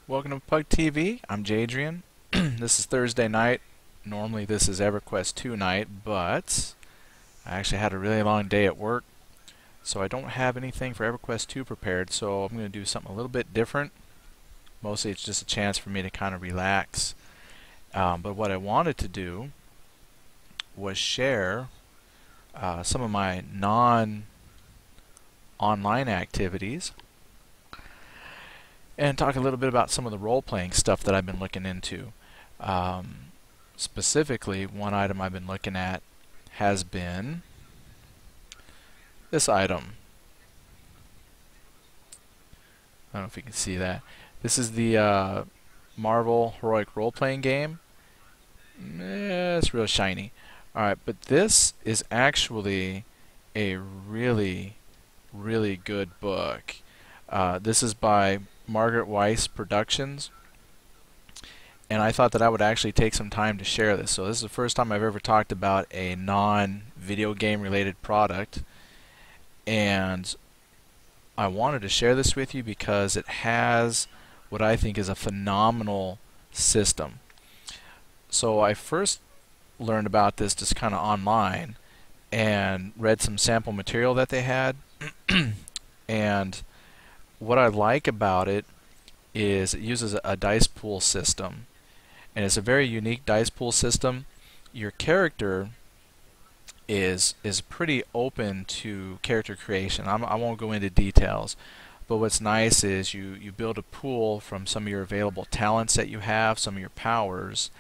Welcome to Pug TV. I'm Jadrian. This is Thursday night. Normally this is EverQuest 2 night, but I actually had a really long day at work, so I don't have anything for EverQuest 2 prepared, so I'm going to do something a little bit different. Mostly it's just a chance for me to kind of relax. But what I wanted to do was share some of my non-online activities and talk a little bit about some of the role-playing stuff that I've been looking into. Specifically, one item I've been looking at has been this item. I don't know if you can see that. This is the Marvel Heroic Role-Playing Game. It's real shiny. Alright, but this is actually a really, really good book. This is by Margaret Weiss Productions, and I thought that I would actually take some time to share this. So this is the first time I've ever talked about a non-video game related product, and I wanted to share this with you because it has what I think is a phenomenal system. So I first learned about this just kind of online and read some sample material that they had and what I like about it is it uses a dice pool system, and it's a very unique dice pool system. Your character is pretty open to character creation. I won't go into details, but what's nice is you build a pool from some of your available talents that you have, some of your powers,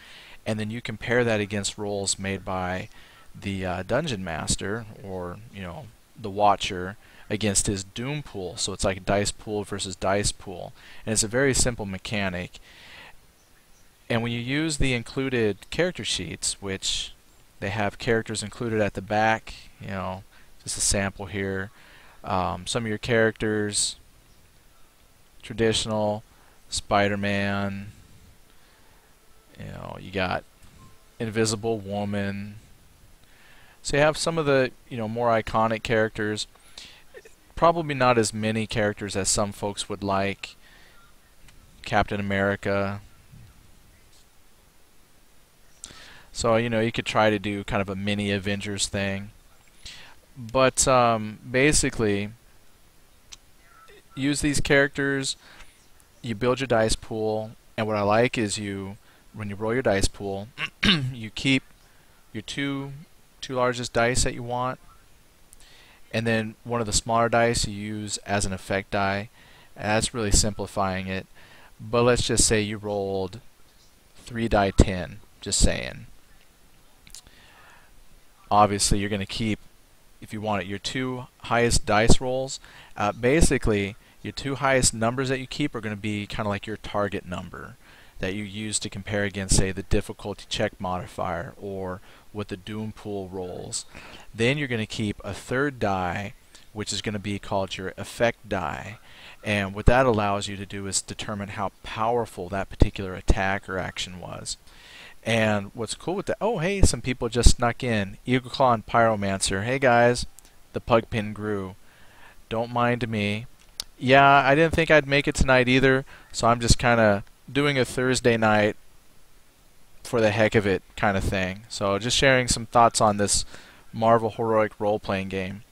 and then you compare that against rolls made by the dungeon master, or the watcher, against his doom pool. So it's like dice pool versus dice pool, and it's a very simple mechanic. And when you use the included character sheets, which they have characters included at the back, just a sample here. Some of your characters: traditional, Spider-Man, you got Invisible Woman. So you have some of the more iconic characters. Probably not as many characters as some folks would like. Captain America. So you could try to do kind of a mini Avengers thing, but basically use these characters. You build your dice pool, and what I like is when you roll your dice pool, you keep your two largest dice that you want, and then one of the smaller dice you use as an effect die. That's really simplifying it, but let's just say you rolled 3 die 10, just saying. Obviously you're going to keep, if you want it, your 2 highest dice rolls. Basically your 2 highest numbers that you keep are going to be kind of like your target number that you use to compare against, say, the difficulty check modifier or what the doom pool rolls. Then you're going to keep a 3rd die, which is going to be called your effect die, and what that allows you to do is determine how powerful that particular attack or action was. And what's cool with that, oh hey, some people just snuck in. Eagle Claw and Pyromancer. Hey guys, the pug pin grew. Don't mind me. Yeah, I didn't think I'd make it tonight either, so I'm just kind of doing a Thursday night for the heck of it kind of thing. So just sharing some thoughts on this Marvel Heroic Role-Playing Game.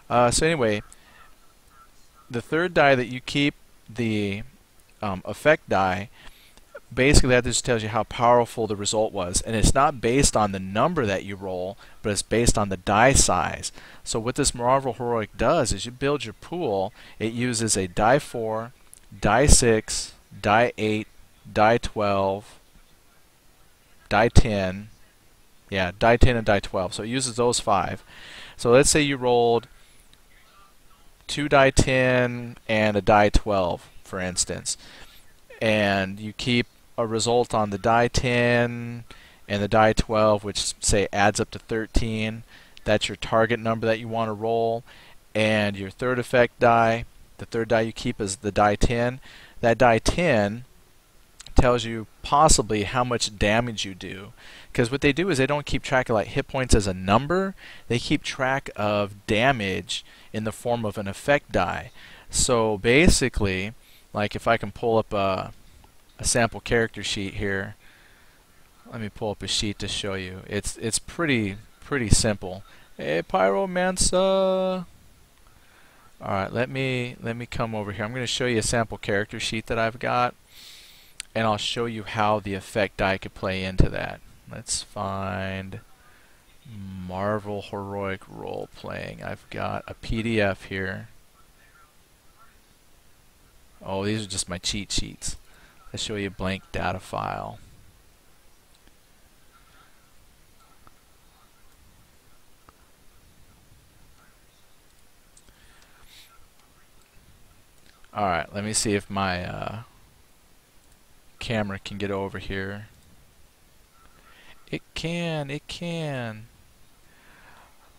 So anyway, the 3rd die that you keep, the effect die, basically that just tells you how powerful the result was, and it's not based on the number that you roll, but it's based on the die size. So what this Marvel Heroic does is you build your pool. It uses a die 4, die 6, die 8, die 12, die 10, die 10 and die 12. So it uses those 5. So let's say you rolled 2 die 10 and a die 12, for instance, and you keep a result on the die 10 and the die 12, which say adds up to 13. That's your target number that you want to roll. And your 3rd effect die, the 3rd die you keep is the die 10. That die 10 tells you possibly how much damage you do, because what they do is they don't keep track of like hit points as a number, they keep track of damage in the form of an effect die. So basically, like if I can pull up a sample character sheet here. Let me pull up a sheet to show you. It's pretty simple. Hey, Pyromancer. All right, let me come over here. I'm going to show you a sample character sheet that I've got, and I'll show you how the effect die could play into that. Let's find Marvel Heroic Role Playing. I've got a PDF here. Oh, these are just my cheat sheets. Let's show you a blank data file. Alright, let me see if my camera can get over here. It can.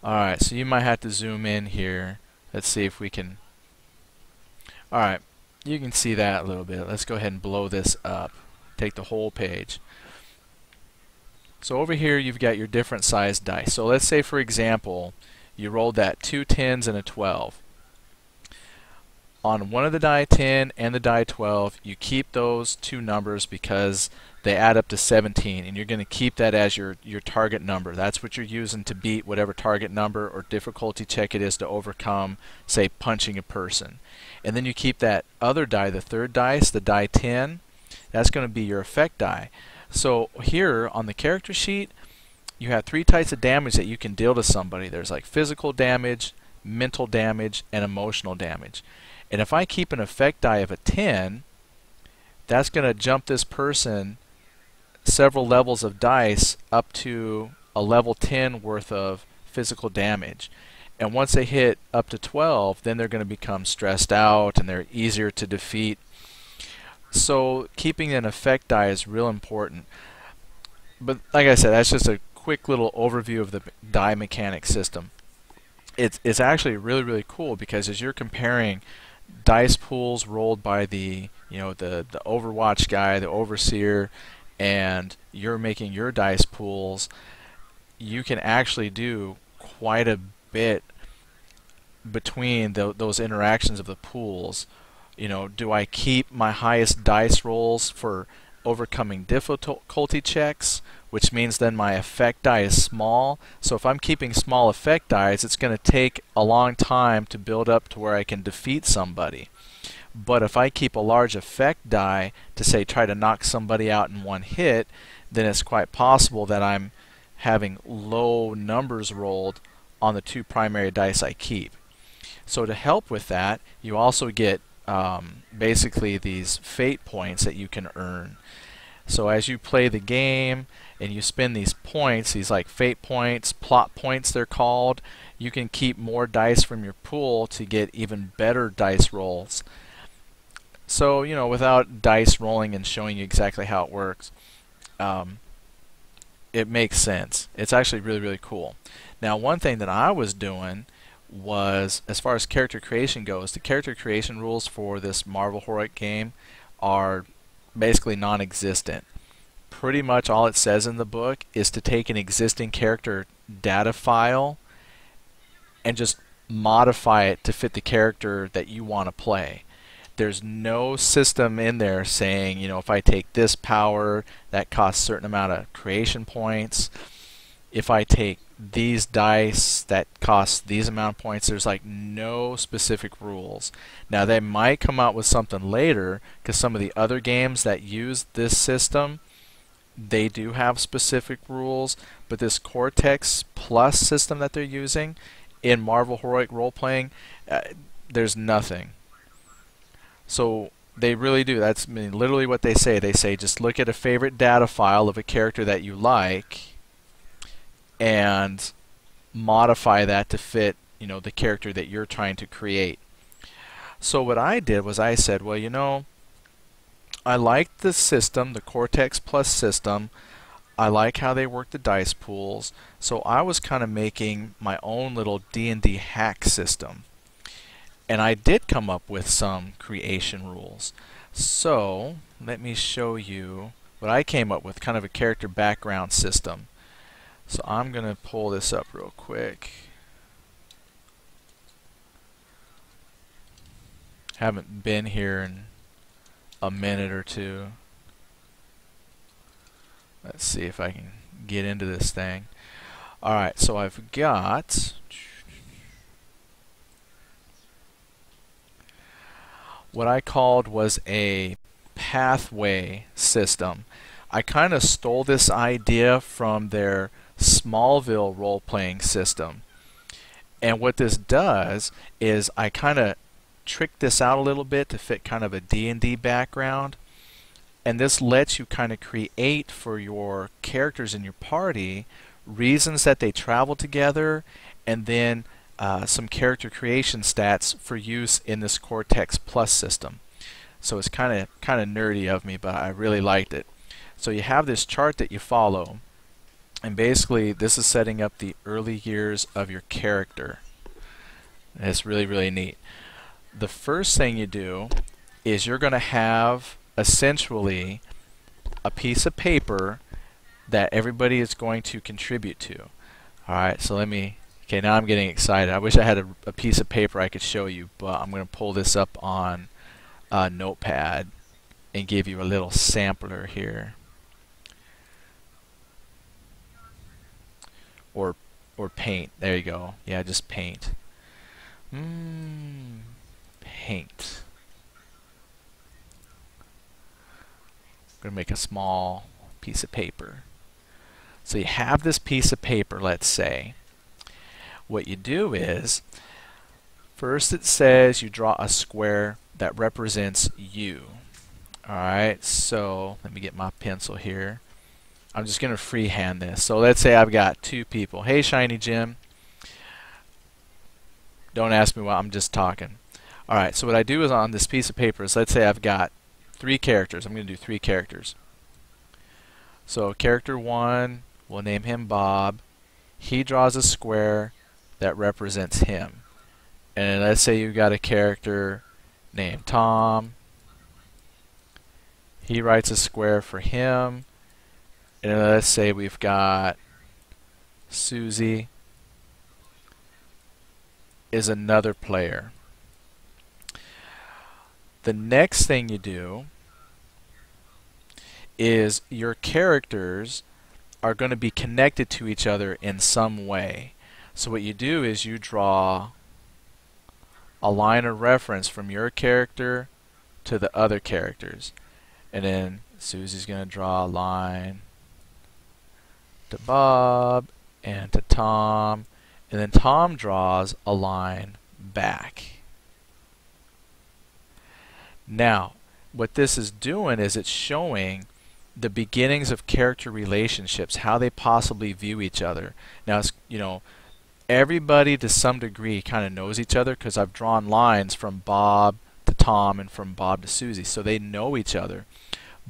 Alright, so you might have to zoom in here. Let's see if we can. Alright, you can see that a little bit. Let's go ahead and blow this up. Take the whole page. So over here you've got your different sized dice. So let's say, for example, you rolled that 2 10s and a 12. On one of the die 10 and the die 12, you keep those two numbers because they add up to 17, and you're going to keep that as your target number. That's what you're using to beat whatever target number or difficulty check it is to overcome, say, punching a person. And then you keep that other die, the third dice, the die 10, that's going to be your effect die. So here on the character sheet, you have 3 types of damage that you can deal to somebody. There's like physical damage, mental damage, and emotional damage. And if I keep an effect die of a 10, that's going to jump this person several levels of dice up to a level 10 worth of physical damage. And once they hit up to 12, then they're going to become stressed out and they're easier to defeat. So keeping an effect die is real important. But like I said, that's just a quick little overview of the die mechanic system. It's actually really cool because as you're comparing dice pools rolled by the Overwatch guy, the overseer, and you're making your dice pools, you can actually do quite a bit between those interactions of the pools. You know, do I keep my highest dice rolls for overcoming difficulty checks, which means then my effect die is small. So if I'm keeping small effect dies, it's going to take a long time to build up to where I can defeat somebody. But if I keep a large effect die to, say, try to knock somebody out in one hit, then it's quite possible that I'm having low numbers rolled on the 2 primary dice I keep. So to help with that, you also get basically these fate points that you can earn. So as you play the game and you spend these points, these like fate points, plot points they're called, you can keep more dice from your pool to get even better dice rolls. So, you know, without dice rolling and showing you exactly how it works, it makes sense. It's actually really cool. Now, one thing that I was doing was, as far as character creation goes, the character creation rules for this Marvel Heroic game are basically non-existent. Pretty much all it says in the book is to take an existing character data file and just modify it to fit the character that you want to play. There's no system in there saying, you know, if I take this power, that costs a certain amount of creation points. If I take these dice, that costs these amount of points. There's like no specific rules. Now they might come out with something later, because some of the other games that use this system, they do have specific rules, but this Cortex Plus system that they're using in Marvel Heroic Role-Playing, there's nothing. So they really do. That's, I mean, literally what they say. They say just look at a favorite data file of a character that you like and modify that to fit, you know, the character that you're trying to create. So what I did was I said, well, you know, I like the system, the Cortex Plus system. I like how they work the dice pools. So I was kind of making my own little D&D hack system. And I did come up with some creation rules. So let me show you what I came up with, kind of a character background system. So I'm going to pull this up real quick. Haven't been here in a minute or two. Let's see if I can get into this thing. Alright, so I've got what I called was a pathway system. I kind of stole this idea from their Smallville role-playing system. And what this does is I kind of tricked this out a little bit to fit kind of a D&D background. And this lets you kind of create for your characters in your party reasons that they travel together, and then some character creation stats for use in this Cortex Plus system. So it's kind of nerdy of me, but I really liked it. So you have this chart that you follow, and basically this is setting up the early years of your character. And it's really, really neat. The first thing you do is you're going to have essentially a piece of paper that everybody is going to contribute to. Alright, so let me, okay, now I'm getting excited. I wish I had a piece of paper I could show you, but I'm going to pull this up on Notepad and give you a little sampler here. Or paint. There you go. Yeah, just paint. Paint. I'm going to make a small piece of paper. So you have this piece of paper, let's say. What you do is, first it says you draw a square that represents you. Alright, so let me get my pencil here. I'm just going to freehand this. So let's say I've got two people. Hey, Shiny Jim. Don't ask me why, I'm just talking. Alright, so what I do is on this piece of paper is, let's say I've got three characters. I'm going to do three characters. So character 1, we'll name him Bob. He draws a square that represents him. And let's say you've got a character named Tom. He writes a square for him. And let's say we've got Susie is another player. The next thing you do is your characters are going to be connected to each other in some way. So what you do is you draw a line of reference from your character to the other characters. And then Susie's going to draw a line to Bob and to Tom, and then Tom draws a line back. Now, what this is doing is it's showing the beginnings of character relationships, how they possibly view each other. Now, it's, everybody to some degree kind of knows each other because I've drawn lines from Bob to Tom and from Bob to Susie, so they know each other.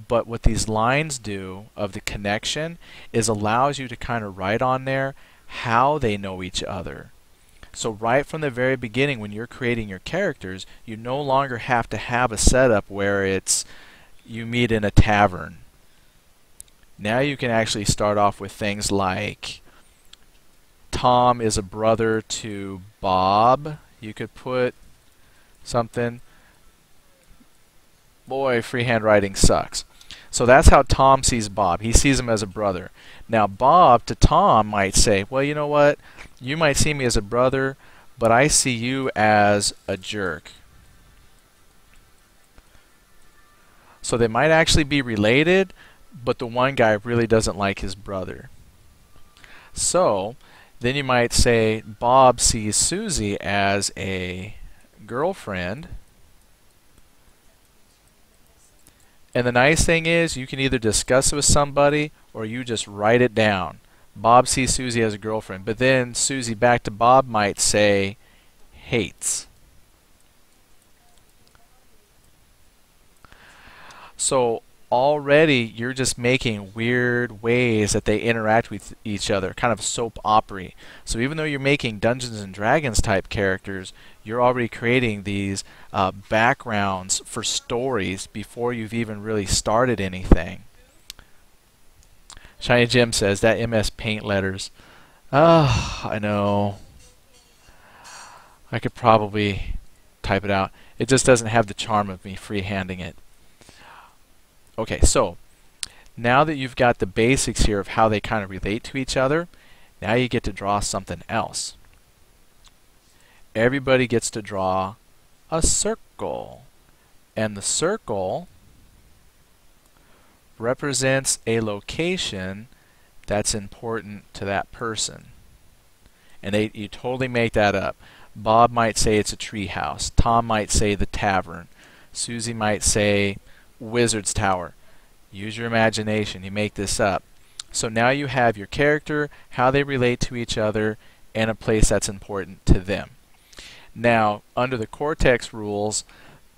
But what these lines do of the connection is allows you to kind of write on there how they know each other. So right from the very beginning when you're creating your characters, you no longer have to have a setup where it's you meet in a tavern. Now you can actually start off with things like Tom is a brother to Bob. You could put something. Boy, freehand writing sucks. So that's how Tom sees Bob. He sees him as a brother. Now Bob to Tom might say, well, you know what? You might see me as a brother, but I see you as a jerk. So they might actually be related, but the one guy really doesn't like his brother. So then you might say Bob sees Susie as a girlfriend. And the nice thing is you can either discuss it with somebody or you just write it down. Bob sees Susie as a girlfriend, but then Susie back to Bob might say hates. So already you're just making weird ways that they interact with each other, kind of soap opera. So even though you're making Dungeons and Dragons type characters, you're already creating these backgrounds for stories before you've even really started anything. Shiny Jim says that MS Paint letters. I know. I could probably type it out. It just doesn't have the charm of me freehanding it. Okay, so Now that you've got the basics here of how they kind of relate to each other, now you get to draw something else. Everybody gets to draw a circle, and the circle represents a location that's important to that person. And you totally make that up. Bob might say it's a tree house. Tom might say the tavern. Susie might say Wizard's Tower. Use your imagination. You make this up. So now you have your character, how they relate to each other, and a place that's important to them. Now, under the Cortex rules,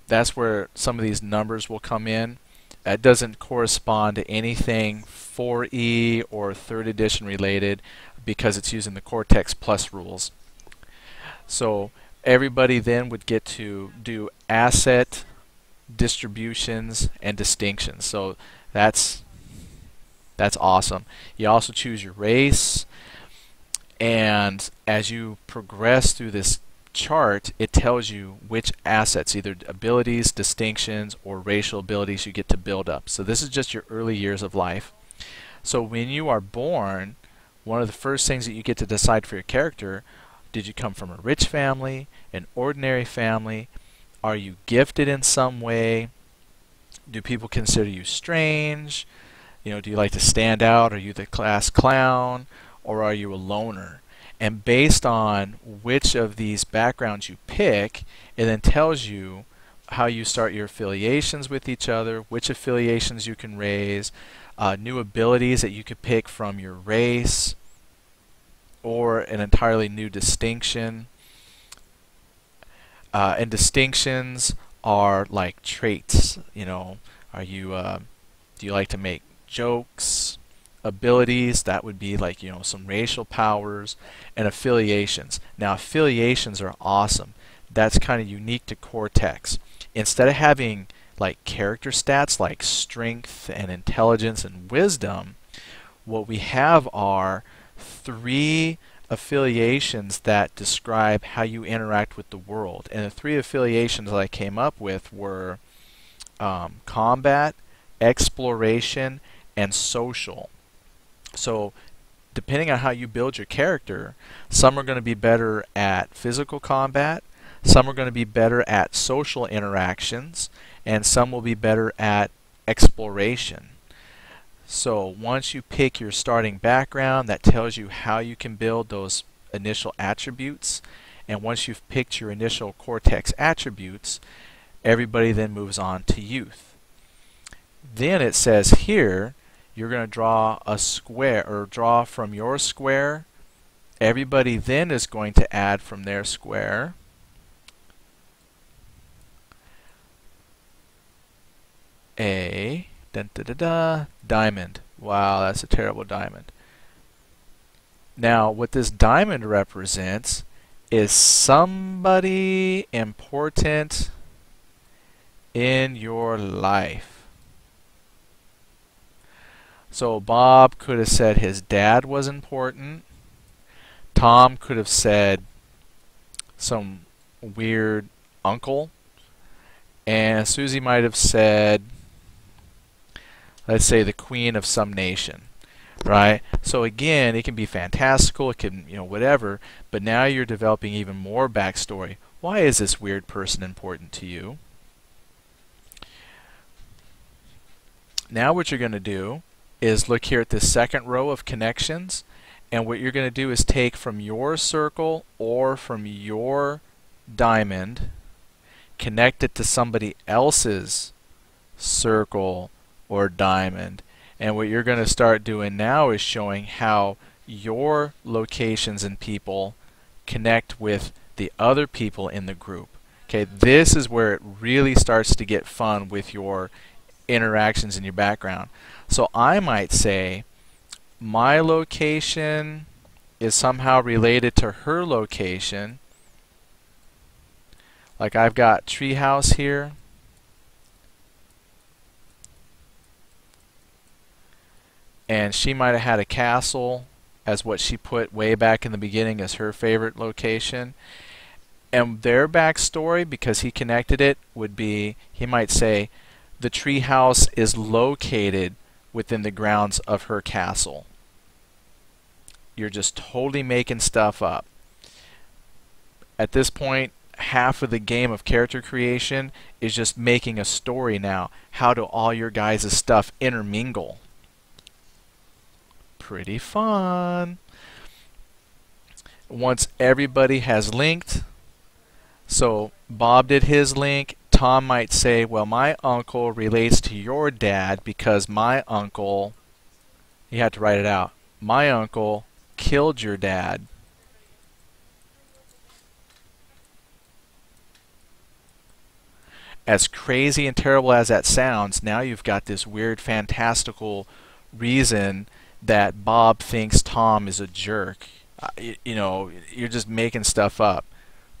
that's where some of these numbers will come in. That doesn't correspond to anything 4E or 3rd edition related because it's using the Cortex Plus rules. So everybody then would get to do asset, distributions, and distinctions. So that's awesome. You also choose your race, and as you progress through this chart, it tells you which assets, either abilities, distinctions, or racial abilities you get to build up. So this is just your early years of life. So when you are born, one of the first things that you get to decide for your character, did you come from a rich family, an ordinary family? Are you gifted in some way? Do people consider you strange? You know, do you like to stand out? Are you the class clown? Or are you a loner? And based on which of these backgrounds you pick, it then tells you how you start your affiliations with each other, which affiliations you can raise, new abilities that you could pick from your race, or an entirely new distinction. And distinctions are like traits. You know, are you do you like to make jokes? Abilities, that would be like, you know, some racial powers. And affiliations. Now affiliations are awesome. That's kind of unique to Cortex. Instead of having like character stats like strength and intelligence and wisdom, what we have are 3 affiliations that describe how you interact with the world. And the 3 affiliations that I came up with were combat, exploration, and social. So depending on how you build your character, some are going to be better at physical combat, some are going to be better at social interactions, and some will be better at exploration. So once you pick your starting background, that tells you how you can build those initial attributes. And once you've picked your initial Cortex attributes, everybody then moves on to youth. Then it says here, you're going to draw a square, or draw from your square. Everybody then is going to add from their square. A diamond. Wow, that's a terrible diamond. Now, what this diamond represents is somebody important in your life. So Bob could have said his dad was important. Tom could have said some weird uncle. And Susie might have said, let's say, the queen of some nation. Right? So again, it can be fantastical, it can, you know, whatever, but now you're developing even more backstory. Why is this weird person important to you? Now what you're going to do is look here at this second row of connections, and what you're going to do is take from your circle or from your diamond, connect it to somebody else's circle or diamond, and what you're going to start doing now is showing how your locations and people connect with the other people in the group. Okay, this is where it really starts to get fun with your interactions in your background. So I might say my location is somehow related to her location. Like I've got treehouse here. And she might have had a castle as what she put way back in the beginning as her favorite location. And their backstory, because he connected it, would be, he might say, the treehouse is located within the grounds of her castle. You're just totally making stuff up. At this point, half of the game of character creation is just making a story now. How do all your guys' stuff intermingle? Pretty fun. Once everybody has linked, so Bob did his link, Tom might say, well, my uncle relates to your dad because my uncle, you had to write it out, my uncle killed your dad. As crazy and terrible as that sounds, now you've got this weird fantastical reason that Bob thinks Tom is a jerk. You know, you're just making stuff up.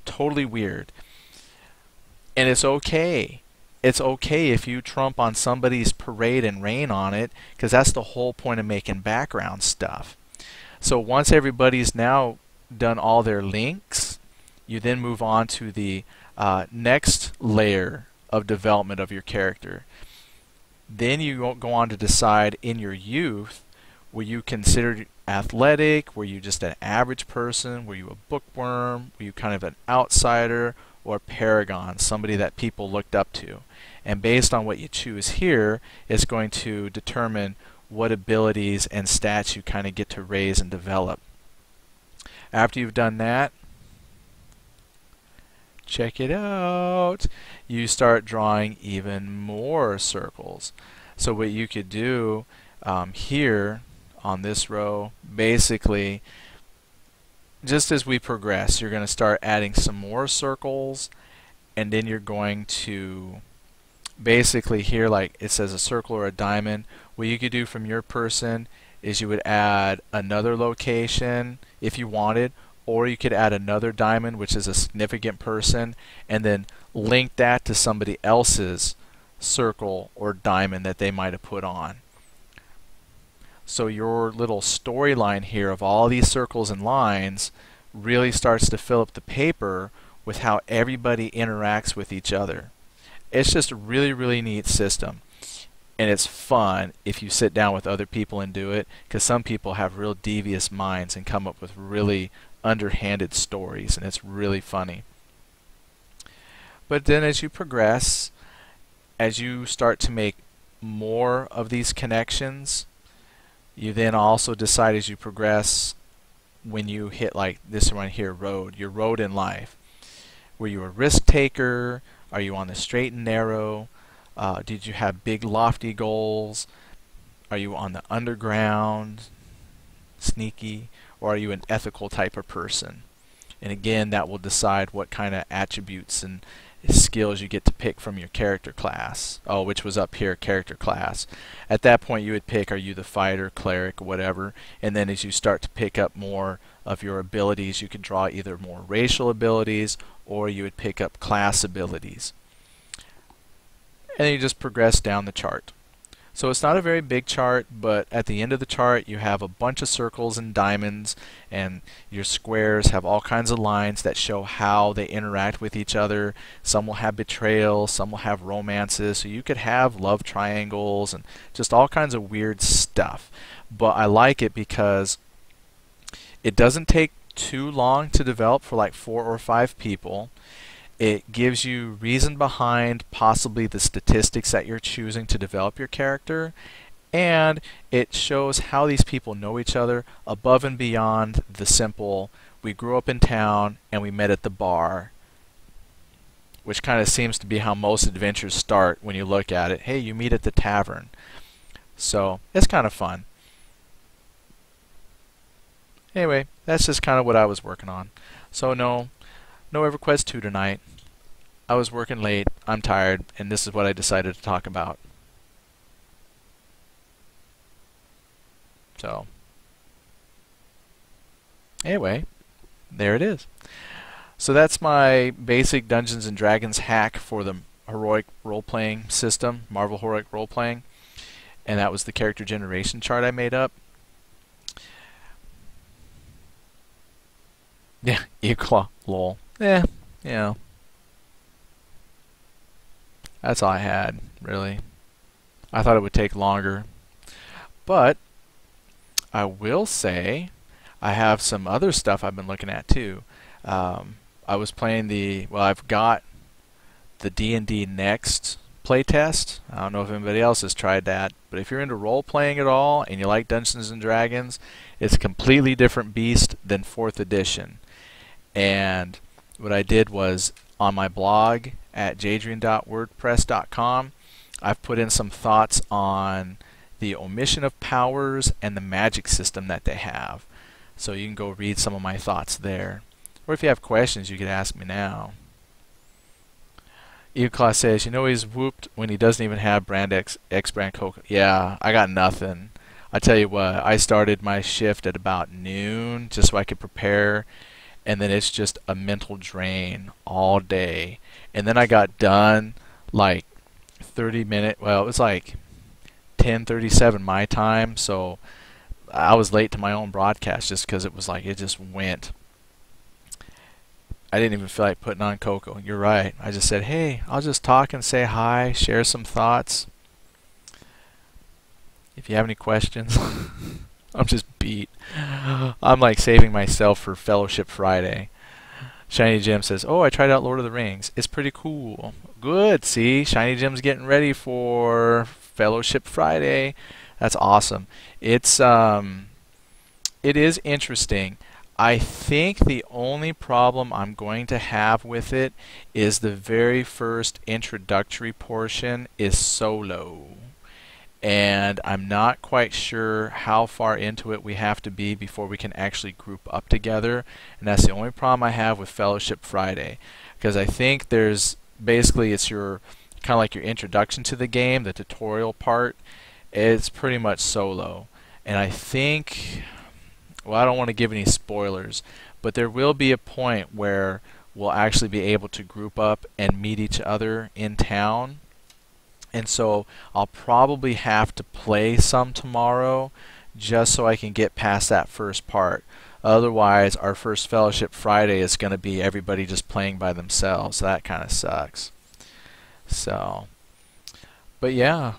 Totally weird. And it's okay. It's okay if you trump on somebody's parade and rain on it, because that's the whole point of making background stuff. So once everybody's now done all their links, you then move on to the next layer of development of your character. Then you go on to decide in your youth, were you considered athletic? Were you just an average person? Were you a bookworm? Were you kind of an outsider or a paragon, somebody that people looked up to? And based on what you choose here, it's going to determine what abilities and stats you kind of get to raise and develop. After you've done that, check it out. You start drawing even more circles. So what you could do here on this row, basically, just as we progress, you're going to start adding some more circles, and then you're going to basically here, like it says a circle or a diamond, what you could do from your person is you would add another location if you wanted, or you could add another diamond, which is a significant person, and then link that to somebody else's circle or diamond that they might have put on. So your little storyline here of all these circles and lines really starts to fill up the paper with how everybody interacts with each other. It's just a really, really neat system. And it's fun if you sit down with other people and do it, because some people have real devious minds and come up with really underhanded stories, and it's really funny. But then as you progress, as you start to make more of these connections, you then also decide as you progress, when you hit like this one here, road, your road in life. Were you a risk taker? Are you on the straight and narrow? Did you have big lofty goals? Are you on the underground, sneaky? Or are you an ethical type of person? And again, that will decide what kind of attributes and skills you get to pick from your character class. Oh, which was up here, character class. At that point you would pick, are you the fighter, cleric, whatever, and then as you start to pick up more of your abilities, you could draw either more racial abilities or you would pick up class abilities. And then you just progress down the chart. So it's not a very big chart, but at the end of the chart you have a bunch of circles and diamonds, and your squares have all kinds of lines that show how they interact with each other. Some will have betrayal, some will have romances, so you could have love triangles and just all kinds of weird stuff. But I like it because it doesn't take too long to develop for like 4 or 5 people. It gives you reason behind possibly the statistics that you're choosing to develop your character, and it shows how these people know each other above and beyond the simple, we grew up in town and we met at the bar, which kind of seems to be how most adventures start when you look at it. Hey, you meet at the tavern. So it's kind of fun. Anyway, that's just kind of what I was working on. So no EverQuest 2 tonight. I was working late, I'm tired, and this is what I decided to talk about. So, anyway, there it is. So that's my basic Dungeons and Dragons hack for the heroic role-playing system, Marvel Heroic Role-Playing, and that was the character generation chart I made up. Yeah, equal, lol. Yeah, you know. That's all I had, really. I thought it would take longer. But I will say I have some other stuff I've been looking at too. I was playing I've got the D&D Next playtest. I don't know if anybody else has tried that, but if you're into role playing at all and you like Dungeons and Dragons, it's a completely different beast than 4th edition. And what I did was on my blog at jadrian.wordpress.com, I've put in some thoughts on the omission of powers and the magic system that they have. So you can go read some of my thoughts there. Or if you have questions, you could ask me now. Eagleclaw says, you know he's whooped when he doesn't even have brand X brand Coke. Yeah, I got nothing. I tell you what, I started my shift at about noon just so I could prepare, and then it's just a mental drain all day. And then I got done like 30 minutes, well, it was like 10:37 my time, so I was late to my own broadcast just because it was like it just went. I didn't even feel like putting on Coco. You're right. I just said, hey, I'll just talk and say hi, share some thoughts. If you have any questions, I'm just beat. I'm like saving myself for Fellowship Friday. Shiny Jim says, oh, I tried out Lord of the Rings. It's pretty cool. Good. See, Shiny Jim's getting ready for Fellowship Friday. That's awesome. It is interesting. I think the only problem I'm going to have with it is the very first introductory portion is solo. And I'm not quite sure how far into it we have to be before we can actually group up together. And that's the only problem I have with Fellowship Friday. Because I think there's basically it's your kind of like your introduction to the game, the tutorial part. It's pretty much solo. And I think, well, I don't want to give any spoilers, but there will be a point where we'll actually be able to group up and meet each other in town. And so I'll probably have to play some tomorrow just so I can get past that first part. Otherwise, our first Fellowship Friday is going to be everybody just playing by themselves. That kind of sucks. So, but yeah.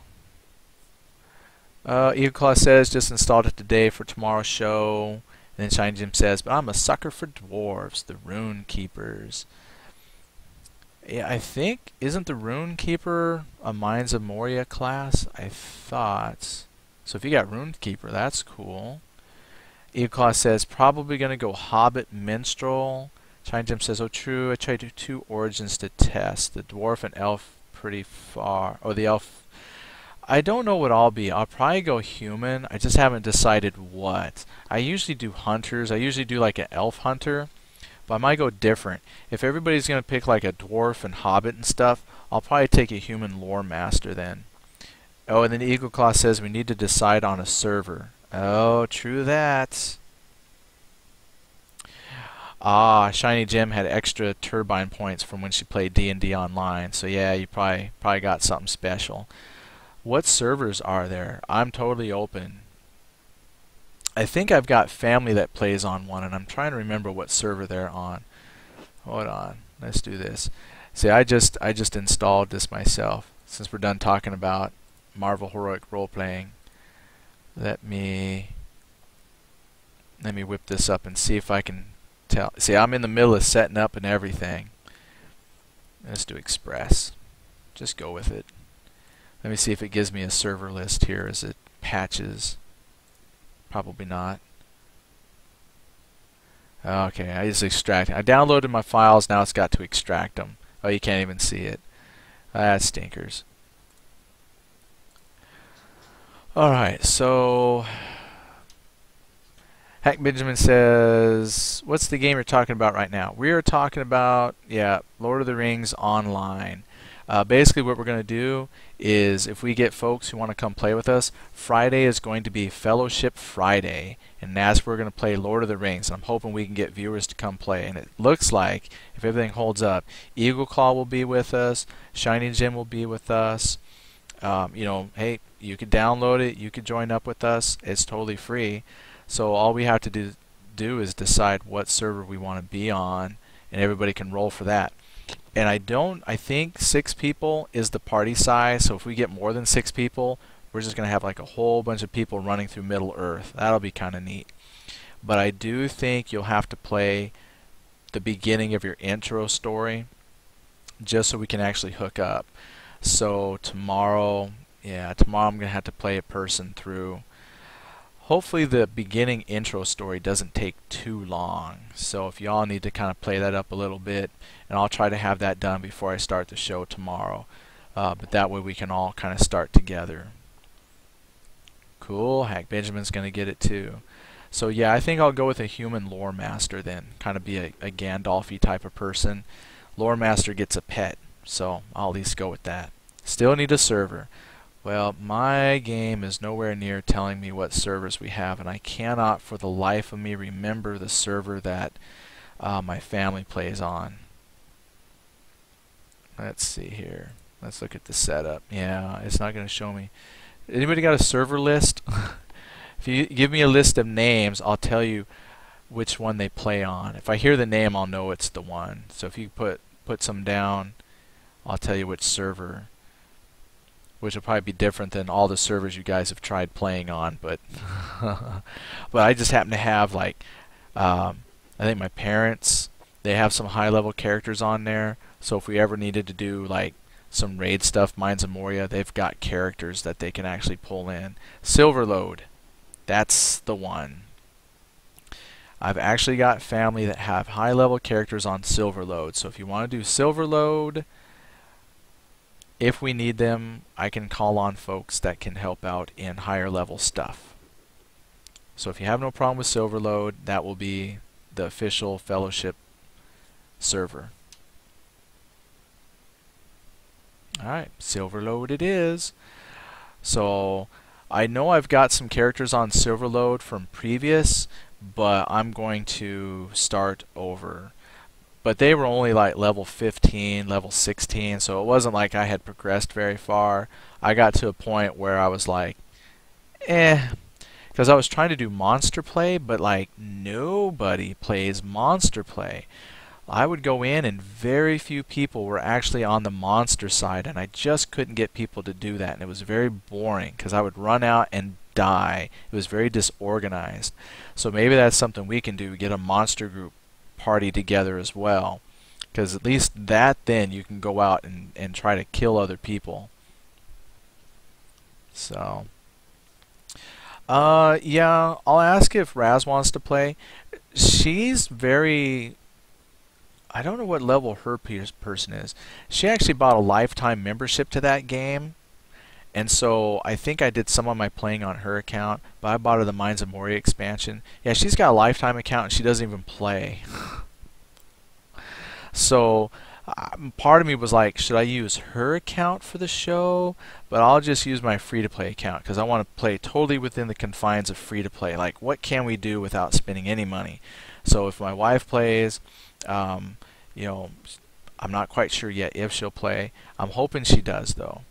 Eagleclaw says, just installed it today for tomorrow's show. And then Shiny Jim says, but I'm a sucker for dwarves, the Rune Keepers. Yeah, I think, isn't the Rune Keeper a Mines of Moria class? I thought. So if you got Rune Keeper, that's cool. Eagleclaw says, probably going to go Hobbit Minstrel. Shiny Jim says, oh true, I tried to do 2 origins to test. The dwarf and elf pretty far. Oh, the elf. I don't know what I'll be. I'll probably go human. I just haven't decided what. I usually do hunters. I usually do like an elf hunter. But I might go different. If everybody's going to pick like a dwarf and hobbit and stuff, I'll probably take a human lore master then. Oh, and then Eagleclaw says we need to decide on a server. Oh, true that. Ah, Shiny Gem had extra turbine points from when she played D&D online. So yeah, you probably got something special. What servers are there? I'm totally open. I think I've got family that plays on one, and I'm trying to remember what server they're on. Hold on, let's do this. See, I just installed this myself. Since we're done talking about Marvel Heroic Role Playing, let me whip this up and see if I can tell. See, I'm in the middle of setting up and everything. Let's do Express. Just go with it. Let me see if it gives me a server list here as it patches. Probably not. Okay, I just extract. I downloaded my files, now it's got to extract them. Oh, you can't even see it. That stinkers. Alright, so Hack Benjamin says, what's the game you're talking about right now? We are talking about, yeah, Lord of the Rings Online. Basically what we're going to do is if we get folks who want to come play with us, Friday is going to be Fellowship Friday, and that's where we're going to play Lord of the Rings. I'm hoping we can get viewers to come play, and it looks like, if everything holds up, Eagleclaw will be with us, Shiny Jim will be with us. You know, hey, you could download it, you could join up with us, it's totally free. So all we have to do is decide what server we want to be on, and everybody can roll for that. And I think 6 people is the party size, so if we get more than 6 people, we're just going to have like a whole bunch of people running through Middle Earth. That'll be kind of neat. But I do think you'll have to play the beginning of your intro story just so we can actually hook up. So tomorrow, tomorrow I'm going to have to play a person through. Hopefully the beginning intro story doesn't take too long. So if y'all need to kind of play that up a little bit, and I'll try to have that done before I start the show tomorrow. But that way we can all kind of start together. Cool. Hack Benjamin's going to get it too. So yeah, I think I'll go with a human lore master then. Kind of be a Gandalf-y type of person. Lore master gets a pet, so I'll at least go with that. Still need a server. Well, my game is nowhere near telling me what servers we have, and I cannot for the life of me remember the server that my family plays on. Let's see here. Let's look at the setup. Yeah, it's not going to show me. Anybody got a server list? If you give me a list of names, I'll tell you which one they play on. If I hear the name, I'll know it's the one. So if you put some down, I'll tell you which server, which will probably be different than all the servers you guys have tried playing on. But but I just happen to have like I think my parents, they have some high-level characters on there. So if we ever needed to do like some raid stuff, Mines of Moria, they've got characters that they can actually pull in. Silverlode, that's the one. I've actually got family that have high-level characters on Silverlode. So if you want to do Silverlode, if we need them, I can call on folks that can help out in higher-level stuff. So if you have no problem with Silverlode, that will be the official Fellowship server. Alright, Silverlode it is. So I know I've got some characters on Silverlode from previous, but I'm going to start over. But they were only like level 15, level 16, so it wasn't like I had progressed very far. I got to a point where I was like, because I was trying to do monster play, but like nobody plays monster play. I would go in and very few people were actually on the monster side, and I just couldn't get people to do that, and it was very boring because I would run out and die. It was very disorganized. So maybe that's something we can do, get a monster group party together as well, because at least that then you can go out and try to kill other people. So yeah, I'll ask if Raz wants to play. She's very, I don't know what level her person is. She actually bought a lifetime membership to that game, and so I think I did some of my playing on her account, but I bought her the Mines of Moria expansion. Yeah, she's got a lifetime account and she doesn't even play. So part of me was like, should I use her account for the show? But I'll just use my free-to-play account because I want to play totally within the confines of free-to-play. Like, what can we do without spending any money? So if my wife plays, you know, I'm not quite sure yet if she'll play. I'm hoping she does, though.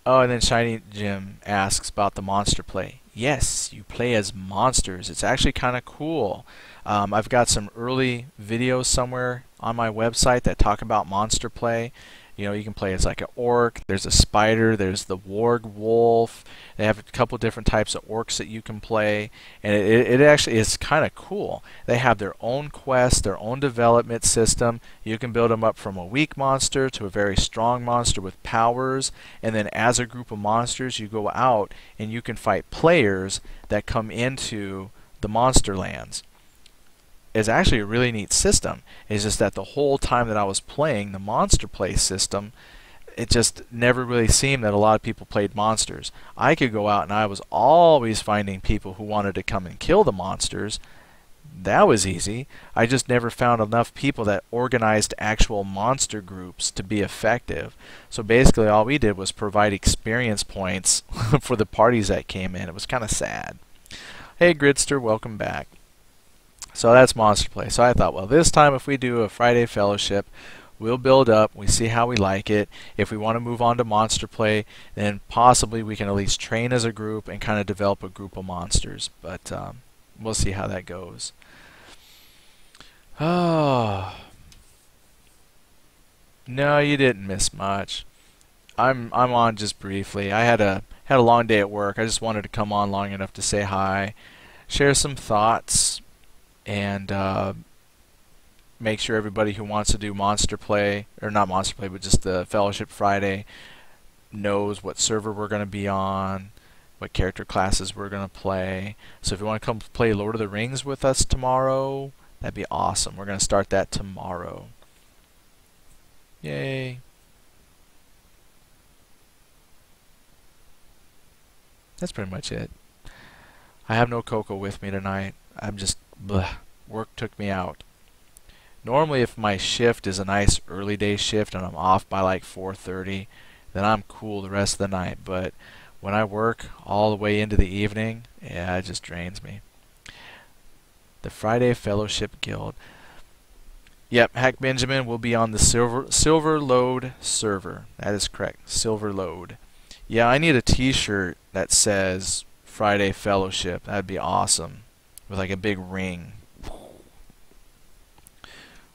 Oh, and then Shiny Jim asks about the monster play. Yes, you play as monsters. It's actually kind of cool. I've got some early videos somewhere on my website that talk about monster play. You know, you can play as like an orc, there's a spider, there's the warg wolf. They have a couple different types of orcs that you can play, and it actually is kind of cool. They have their own quests, their own development system. You can build them up from a weak monster to a very strong monster with powers, and then as a group of monsters you go out and you can fight players that come into the monster lands. Is actually a really neat system. It's just that the whole time that I was playing the monster play system, it just never really seemed that a lot of people played monsters. I could go out and I was always finding people who wanted to come and kill the monsters. That was easy. I just never found enough people that organized actual monster groups to be effective. So basically all we did was provide experience points for the parties that came in. It was kind of sad. Hey Gridster, welcome back. So that's monster play. So I thought, well, this time if we do a Friday Fellowship, we'll build up, we see how we like it. If we want to move on to monster play, then possibly we can at least train as a group and kind of develop a group of monsters. But we'll see how that goes. Oh, no, you didn't miss much. I'm on just briefly. I had had a long day at work. I just wanted to come on long enough to say hi, share some thoughts, and make sure everybody who wants to do Monster Play, or not Monster Play, but just the Fellowship Friday, knows what server we're going to be on, what character classes we're going to play. So if you want to come play Lord of the Rings with us tomorrow, that'd be awesome. We're going to start that tomorrow. Yay. That's pretty much it. I have no Coco with me tonight. I'm just, bleh. Work took me out. Normally if my shift is a nice early day shift and I'm off by like 4:30, then I'm cool the rest of the night. But when I work all the way into the evening, yeah, it just drains me. The Friday Fellowship Guild. Yep, Hack Benjamin will be on the Silver Load server. That is correct. Silver Load. Yeah, I need a t-shirt that says Friday Fellowship. That'd be awesome. With like a big ring.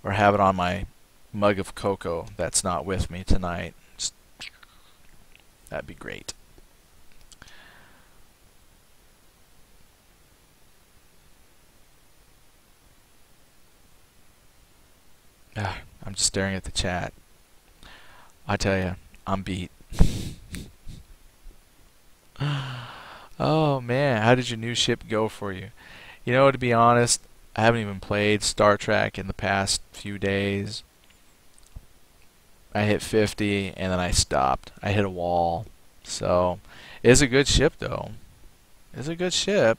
Or have it on my mug of cocoa that's not with me tonight. Just, that'd be great. I'm just staring at the chat. I tell you, I'm beat. Oh man, how did your new ship go for you? You know, to be honest, I haven't even played Star Trek in the past few days. I hit 50 and then I stopped. I hit a wall. So, it's a good ship though. It's a good ship.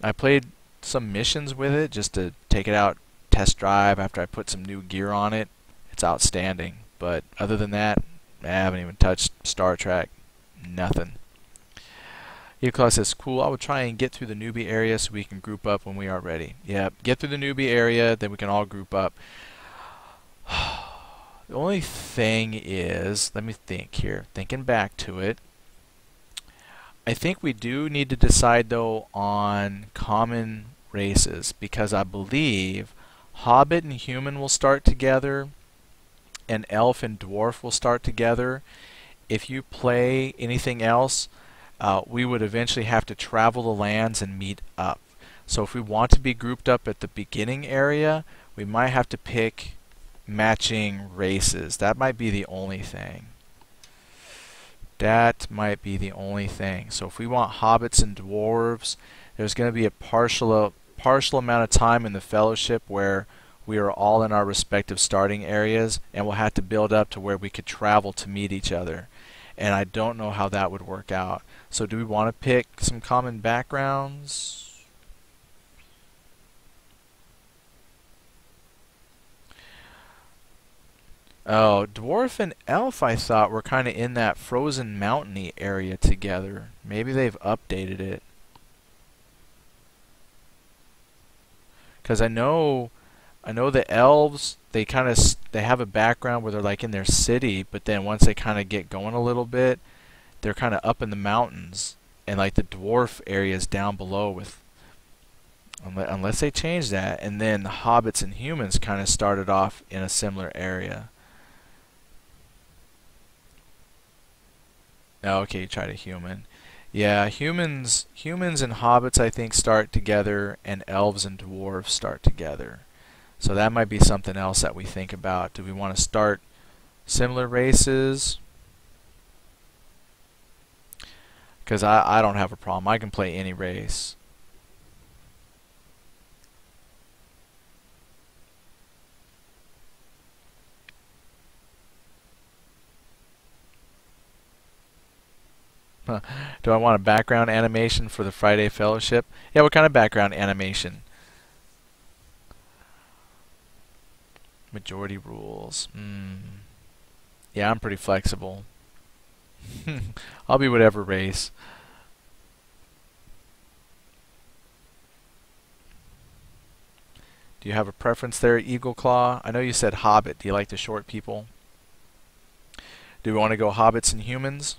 I played some missions with it just to take it out, test drive after I put some new gear on it. It's outstanding. But other than that, I haven't even touched Star Trek. Nothing. Euclid says, cool, I will try and get through the newbie area so we can group up when we are ready. Yeah, get through the newbie area, then we can all group up. The only thing is, let me think here, thinking back to it, I think we do need to decide though on common races, because I believe Hobbit and Human will start together, and Elf and Dwarf will start together. If you play anything else, we would eventually have to travel the lands and meet up. So if we want to be grouped up at the beginning area, we might have to pick matching races. That might be the only thing. That might be the only thing. So if we want hobbits and dwarves, there's going to be a partial amount of time in the fellowship where we are all in our respective starting areas, and we'll have to build up to where we could travel to meet each other. And I don't know how that would work out. So do we want to pick some common backgrounds? Oh, Dwarf and Elf I thought were kind of in that frozen mountainy area together. Maybe they've updated it. Because I know the elves, they have a background where they're like in their city, but then once they kind of get going a little bit, they're kind of up in the mountains, and like the dwarf areas down below with, unless they change that, and then the hobbits and humans kind of started off in a similar area. Oh, okay, you tried a human. Yeah, humans and hobbits I think start together, and elves and dwarves start together. So that might be something else that we think about. Do we want to start similar races? Because I don't have a problem. I can play any race. Do I want a background animation for the Friday Fellowship? Yeah, what kind of background animation? Majority rules. Yeah, I'm pretty flexible. I'll be whatever race. Do you have a preference there, Eagle Claw? I know you said Hobbit. Do you like the short people? Do we want to go Hobbits and humans?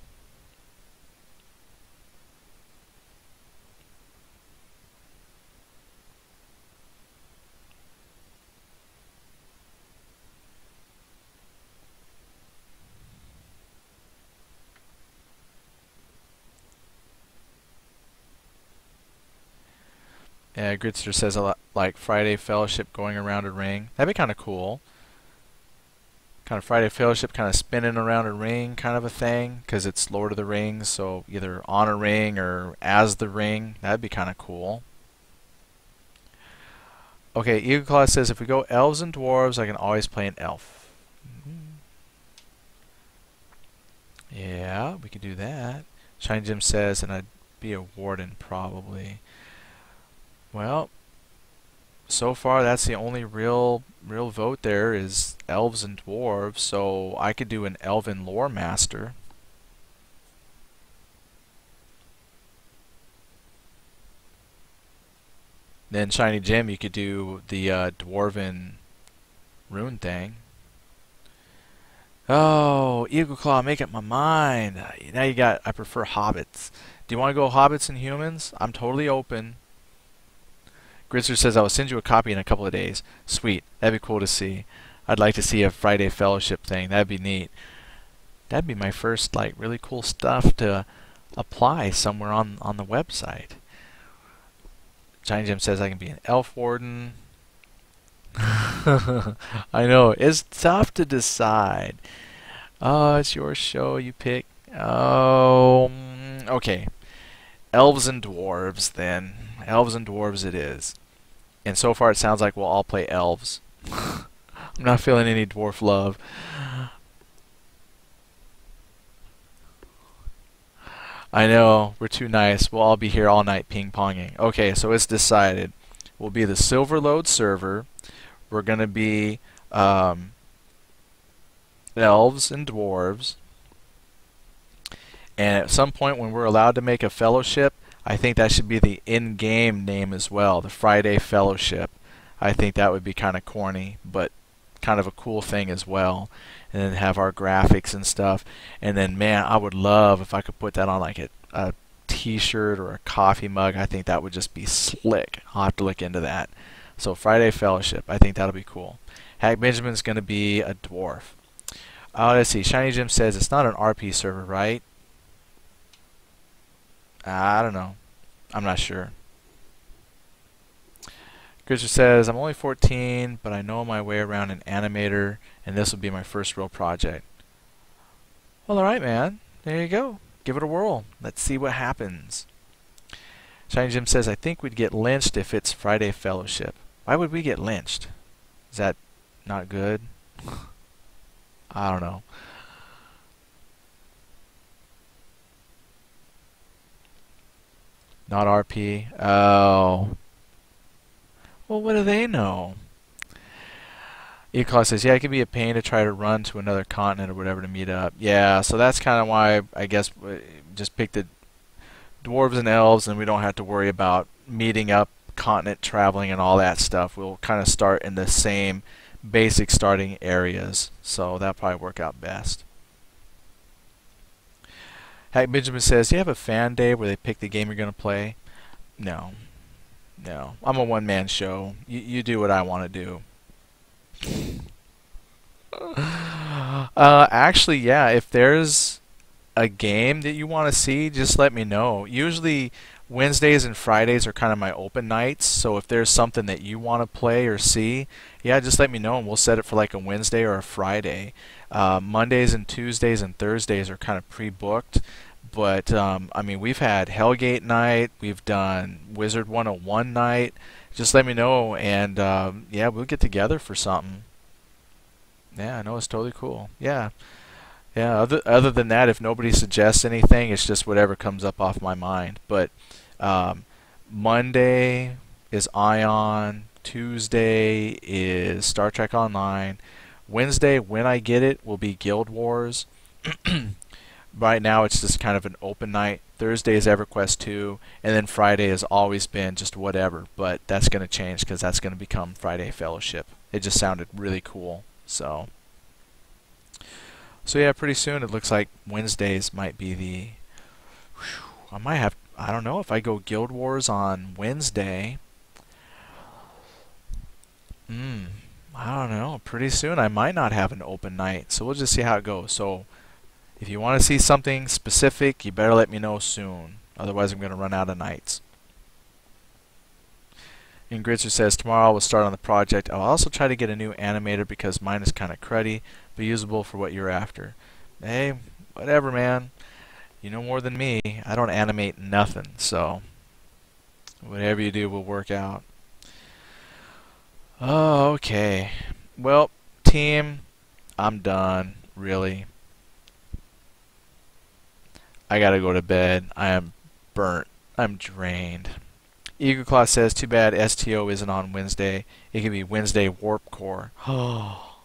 Yeah, Gritster says a lot, like Friday Fellowship going around a ring. That'd be kind of cool. Kind of Friday Fellowship kind of spinning around a ring kind of a thing, because it's Lord of the Rings, so either on a ring or as the ring. That'd be kind of cool. Okay, Eagle Claw says if we go elves and dwarves, I can always play an elf. Yeah, we could do that. Shiny Jim says, and I'd be a warden probably. Well, so far that's the only real vote there is elves and dwarves, so I could do an elven lore master. Then Shiny Jim, you could do the dwarven rune thing. Oh, Eagle Claw, make up my mind. Now you got, I prefer hobbits. Do you want to go hobbits and humans? I'm totally open. Gritzer says, I will send you a copy in a couple of days. Sweet. That'd be cool to see. I'd like to see a Friday Fellowship thing. That'd be neat. That'd be my first, like, really cool stuff to apply somewhere on the website. Giant Jim says I can be an elf warden. I know. It's tough to decide. Oh, it's your show. You pick. Oh, okay. Elves and dwarves, then. Elves and dwarves it is. And so far it sounds like we'll all play elves. I'm not feeling any dwarf love. I know, we're too nice. We'll all be here all night ping-ponging. Okay, so it's decided. We'll be the Silverload server. We're going to be elves and dwarves. And at some point when we're allowed to make a fellowship, I think that should be the in-game name as well, the Friday Fellowship. I think that would be kind of corny, but kind of a cool thing as well. And then have our graphics and stuff. And then, man, I would love if I could put that on like a t-shirt or a coffee mug. I think that would just be slick. I'll have to look into that. So Friday Fellowship, I think that'll be cool. Hack Benjamin's going to be a dwarf. Let's see. Shiny Jim says it's not an RP server, right? I don't know. I'm not sure. Gritzer says, I'm only 14, but I know my way around an animator, and this will be my first real project. Well, alright, man. There you go. Give it a whirl. Let's see what happens. Shiny Jim says, I think we'd get lynched if it's Friday Fellowship. Why would we get lynched? Is that not good? I don't know. Not RP. Oh. Well, what do they know? Eclaw says, yeah, it can be a pain to try to run to another continent or whatever to meet up. Yeah, so that's kind of why I guess just pick the dwarves and elves and we don't have to worry about meeting up, continent traveling and all that stuff. We'll kind of start in the same basic starting areas. So that'll probably work out best. Hack Benjamin says, do you have a fan day where they pick the game you're going to play? No. No. I'm a one-man show. You do what I want to do. Actually, yeah, if there's a game that you want to see, just let me know. Usually Wednesdays and Fridays are kind of my open nights, so if there's something that you want to play or see, yeah, just let me know and we'll set it for like a Wednesday or a Friday. Mondays and Tuesdays and Thursdays are kind of pre-booked, but I mean, we've had Hellgate night, we've done Wizard 101 night. Just let me know and yeah, we'll get together for something. Yeah, I know, it's totally cool. Yeah. Yeah, other than that, if nobody suggests anything, it's just whatever comes up off my mind. But Monday is Ion, Tuesday is Star Trek Online, Wednesday, when I get it, will be Guild Wars. Right now, it's just kind of an open night. Thursday is EverQuest 2, and then Friday has always been just whatever. But that's going to change because that's going to become Friday Fellowship. It just sounded really cool. So yeah, pretty soon it looks like Wednesdays might be the... I might have... I don't know if I go Guild Wars on Wednesday. I don't know. Pretty soon I might not have an open night. So we'll just see how it goes. So if you want to see something specific, you better let me know soon. Otherwise I'm going to run out of nights. And Gritzer says, tomorrow we'll start on the project. I'll also try to get a new animator because mine is kind of cruddy, but usable for what you're after. Hey, whatever, man. You know more than me. I don't animate nothing, so whatever you do will work out. Oh, okay. Well, team, I'm done, really. I gotta go to bed. I am burnt. I'm drained. Eagle Claw says, too bad STO isn't on Wednesday. It could be Wednesday Warp Core. Oh,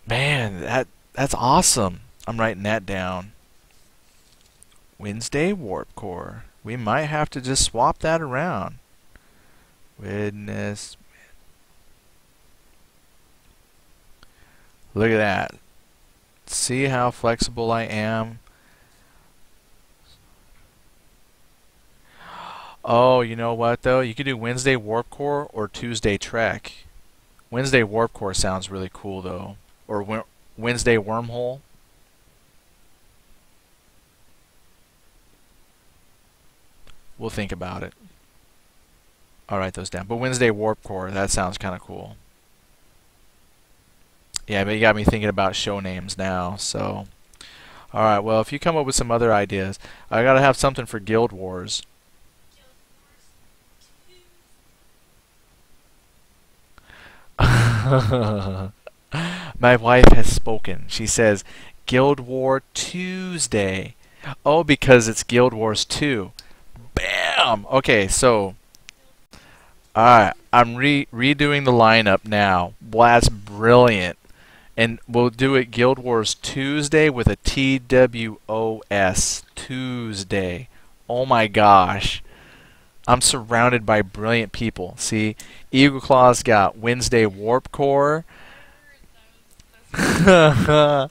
man, that's awesome. I'm writing that down. Wednesday Warp Core. We might have to just swap that around. Witness. Look at that. See how flexible I am? Oh, you know what though? You could do Wednesday Warp Core or Tuesday Trek. Wednesday Warp Core sounds really cool though. Or Wednesday Wormhole. We'll think about it. I'll write those down. But Wednesday Warp Core, that sounds kind of cool. Yeah, but you got me thinking about show names now, so. Alright, well, if you come up with some other ideas, I gotta have something for Guild Wars. My wife has spoken. She says, Guild War Tuesday. Oh, because it's Guild Wars 2. Bam! Okay, so alright, I'm redoing the lineup now. Well, that's brilliant. And we'll do it Guild Wars Tuesday with a TWOS. Tuesday. Oh my gosh. I'm surrounded by brilliant people. See, Eagle Claw's got Wednesday Warp Core. And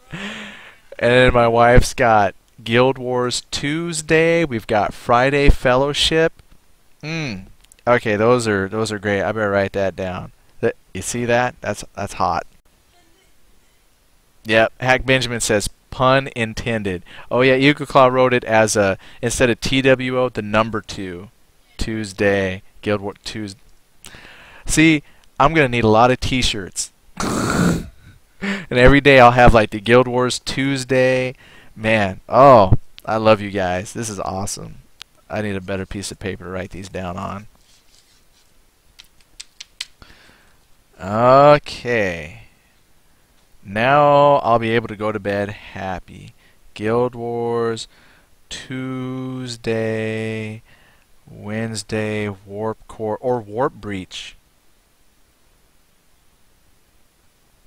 then my wife's got Guild Wars Tuesday. We've got Friday Fellowship. Okay, those are great. I better write that down. You see that? That's hot. Yep. Hack Benjamin says pun intended. Oh yeah, Eagle Claw wrote it as a instead of TWO the number 2. Tuesday. Guild War Tuesday. See, I'm gonna need a lot of T-shirts. And every day I'll have like the Guild Wars Tuesday. Man, oh, I love you guys. This is awesome. I need a better piece of paper to write these down on. Okay. Now I'll be able to go to bed happy. Guild Wars Tuesday, Wednesday Warp Core or Warp Breach.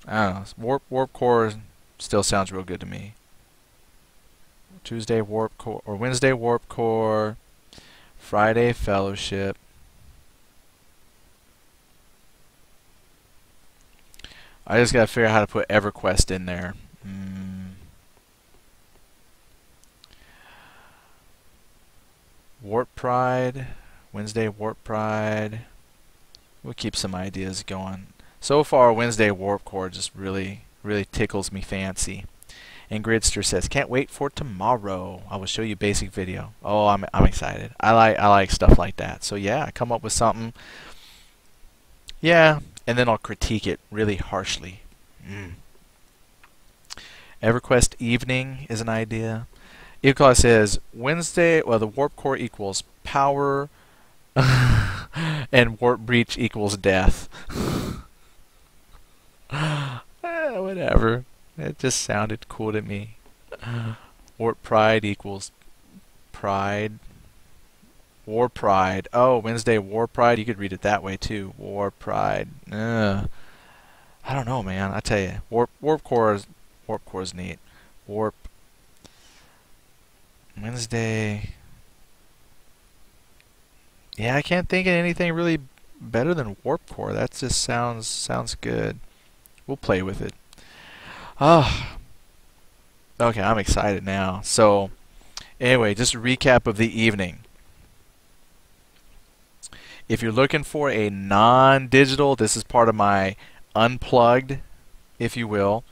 I don't know. Warp Core still sounds real good to me. Tuesday Warp Core or Wednesday Warp Core, Friday Fellowship. I just gotta figure out how to put EverQuest in there. Warp Pride, Wednesday Warp Pride. We'll keep some ideas going. So far, Wednesday Warp Core just really tickles me fancy. And Gridster says, "Can't wait for tomorrow. I will show you basic video." Oh, I'm excited. I like stuff like that. So yeah, come up with something. Yeah, and then I'll critique it really harshly. EverQuest Evening is an idea. Eagle says Wednesday. Well, the Warp Core equals power, and Warp Breach equals death. Whatever. It just sounded cool to me. Warp Pride equals pride. War Pride. Oh, Wednesday War Pride. You could read it that way too. War Pride. I don't know, man. I tell you, Warp Core is neat. Warp Wednesday. Yeah, I can't think of anything really better than Warp Core. That just sounds good. We'll play with it. Okay, I'm excited now. So, anyway, just a recap of the evening. If you're looking for a non-digital, this is part of my unplugged, if you will,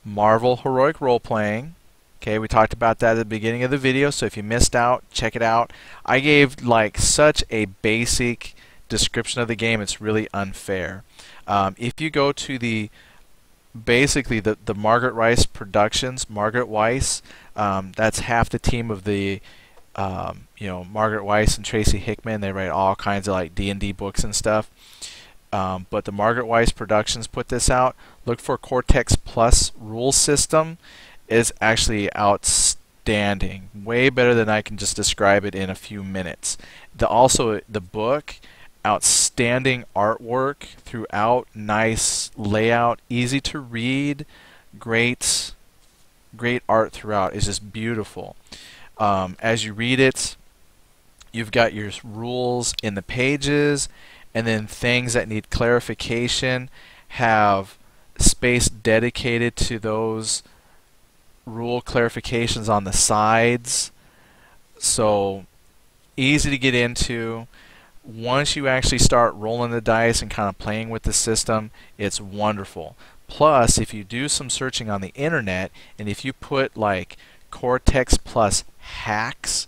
Marvel Heroic Role-Playing. Okay, we talked about that at the beginning of the video, so if you missed out, check it out. I gave like such a basic description of the game, it's really unfair. If you go to the basically the Margaret Weis Productions, Margaret Weis, that's half the team of the Margaret Weis and Tracy Hickman. They write all kinds of like D&D books and stuff. But the Margaret Weis Productions put this out. Look for Cortex Plus rule system. Is actually outstanding. Way better than I can just describe it in a few minutes. Also the book, outstanding artwork throughout, nice layout, easy to read, great art throughout. It's just beautiful. As you read it, you've got your rules in the pages, and then things that need clarification have space dedicated to those rule clarifications on the sides. So easy to get into. Once you actually start rolling the dice and kind of playing with the system, it's wonderful. Plus, if you do some searching on the internet, and if you put like Cortex Plus hacks,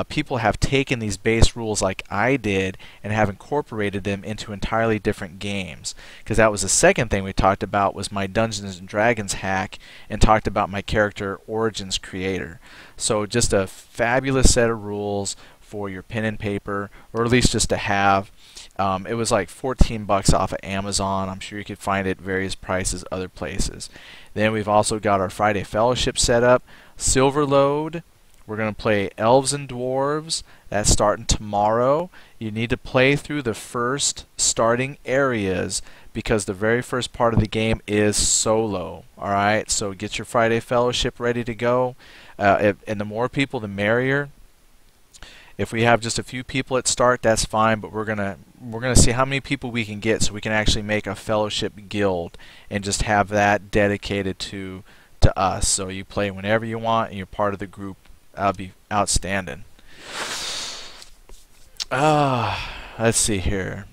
people have taken these base rules like I did and have incorporated them into entirely different games. Because that was the second thing we talked about, was my Dungeons and Dragons hack, and talked about my character Origins Creator. So just a fabulous set of rules for your pen and paper, or at least just to have. It was like 14 bucks off of Amazon. I'm sure you could find it at various prices other places. Then we've also got our Friday Fellowship set up. Silverload. We're going to play Elves and Dwarves. That's starting tomorrow. You need to play through the first starting areas because the very first part of the game is solo. Alright, so get your Friday Fellowship ready to go. And the more people, the merrier. If we have just a few people at start, that's fine, but we're gonna see how many people we can get so we can actually make a fellowship guild and just have that dedicated to us. So you play whenever you want and you're part of the group. That'll be outstanding. Let's see here.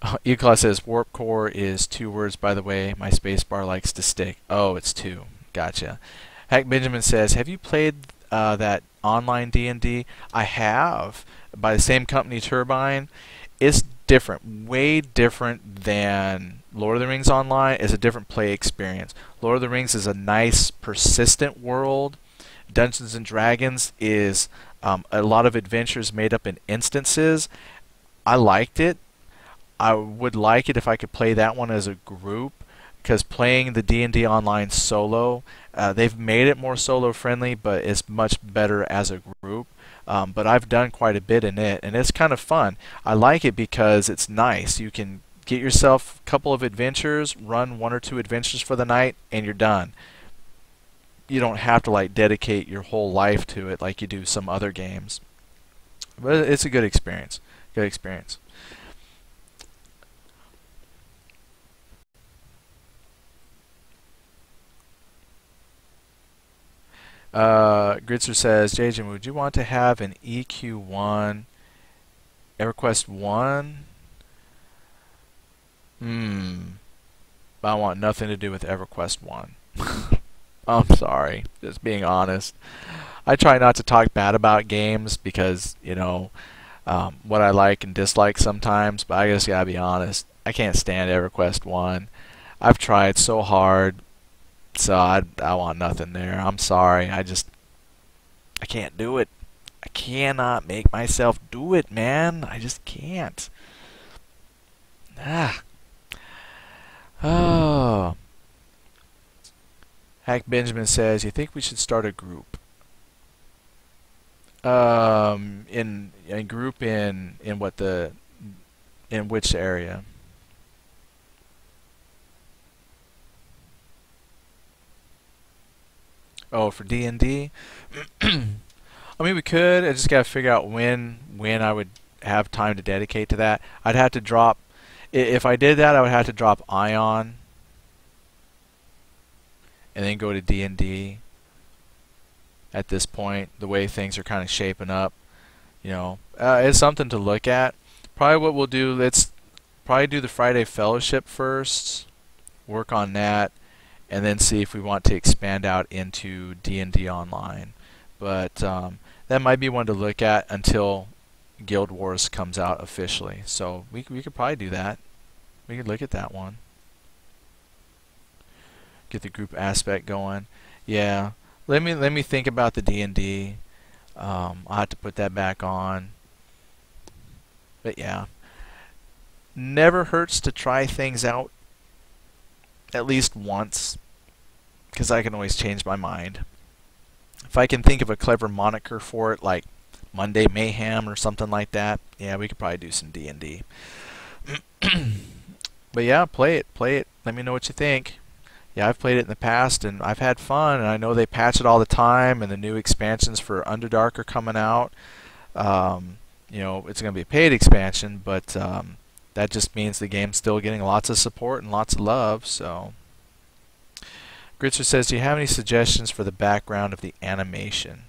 Eclaw says Warp Core is 2 words, by the way. My space bar likes to stick. Oh, it's 2. Gotcha. Hack Benjamin says, have you played that online D&D? I have, by the same company, Turbine. It's different, way different than Lord of the Rings Online. It's a different play experience. Lord of the Rings is a nice, persistent world. Dungeons and Dragons is a lot of adventures made up in instances. I liked it. I would like it if I could play that one as a group, because playing the D&D Online solo, they've made it more solo friendly, but it's much better as a group. But I've done quite a bit in it, and it's kind of fun. I like it because it's nice. You can get yourself a couple of adventures, run 1 or 2 adventures for the night, and you're done. You don't have to like dedicate your whole life to it like you do some other games. But it's a good experience. Good experience. Gritzer says, JJ, would you want to have an EQ1 EverQuest 1? But I want nothing to do with EverQuest 1. I'm sorry, just being honest. I try not to talk bad about games because, you know, what I like and dislike sometimes, but I just gotta be honest. I can't stand EverQuest 1. I've tried so hard, so I want nothing there. I'm sorry. I can't do it. I cannot make myself do it, man. I just can't. Oh. Hack Benjamin says, you think we should start a group? In what in which area? Oh, for D&D? I mean, we could. I just gotta figure out when I would have time to dedicate to that. I'd have to drop. If I did that, I would have to drop Ion and then go to D&D. At this point, the way things are kind of shaping up, you know, it's something to look at. Probably what we'll do, let's probably do the Friday Fellowship first, work on that, and then see if we want to expand out into D&D Online. But that might be one to look at until Guild Wars comes out officially. So we could probably do that. We could look at that one. Get the group aspect going. Yeah. Let me think about the D&D. I'll have to put that back on. But yeah. Never hurts to try things out at least once, because I can always change my mind. If I can think of a clever moniker for it, like Monday Mayhem or something like that, yeah, we could probably do some D&D. But yeah, play it. Let me know what you think. Yeah, I've played it in the past, and I've had fun, and I know they patch it all the time, and the new expansions for Underdark are coming out. You know, it's going to be a paid expansion, but that just means the game's still getting lots of support and lots of love, so... Gritzer says, do you have any suggestions for the background of the animation?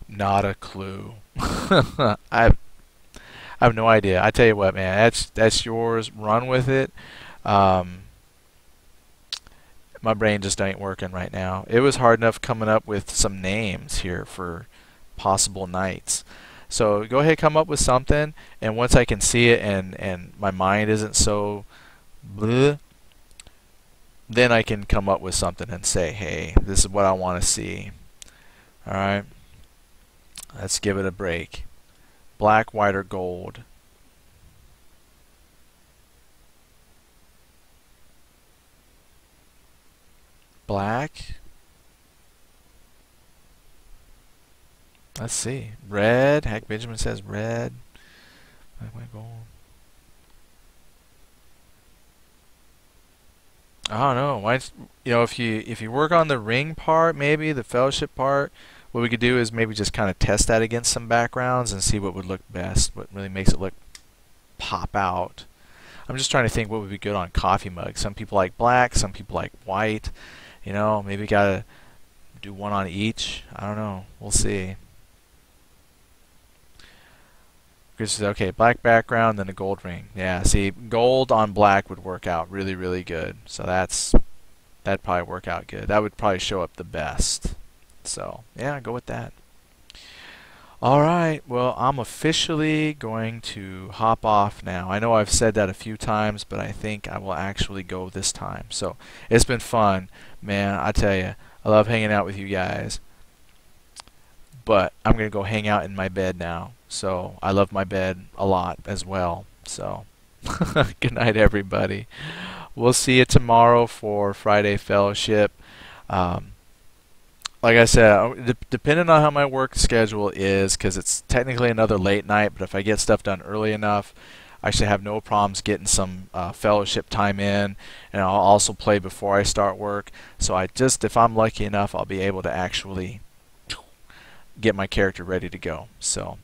Not a clue. I have no idea. I tell you what, man, that's yours. Run with it. My brain just ain't working right now. It was hard enough coming up with some names here for possible knights. So go ahead, come up with something, and once I can see it and my mind isn't so bleh, then I can come up with something and say, hey, this is what I want to see. Alright, let's give it a break. Black, white, or gold? Black? Let's see. Red. Heck, Benjamin says red. Black, white, gold. I don't know. Why? You know, if you work on the ring part, maybe the fellowship part, what we could do is maybe just kind of test that against some backgrounds and see what would look best. What really makes it look pop out. I'm just trying to think what would be good on coffee mugs. Some people like black. Some people like white. You know, maybe gotta do one on each. I don't know. We'll see. Okay, black background, then a gold ring. Yeah, see, gold on black would work out really, really good. So that'd probably work out good. That would probably show up the best. So yeah, go with that. All right, well, I'm officially going to hop off now. I know I've said that a few times, but I think I will actually go this time. So it's been fun, man. I tell you, I love hanging out with you guys. But I'm going to go hang out in my bed now. So I love my bed a lot as well. So good night, everybody. We'll see you tomorrow for Friday Fellowship. Like I said, depending on how my work schedule is, because it's technically another late night, but if I get stuff done early enough, I should have no problems getting some fellowship time in, and I'll also play before I start work. So if I'm lucky enough, I'll be able to actually get my character ready to go. So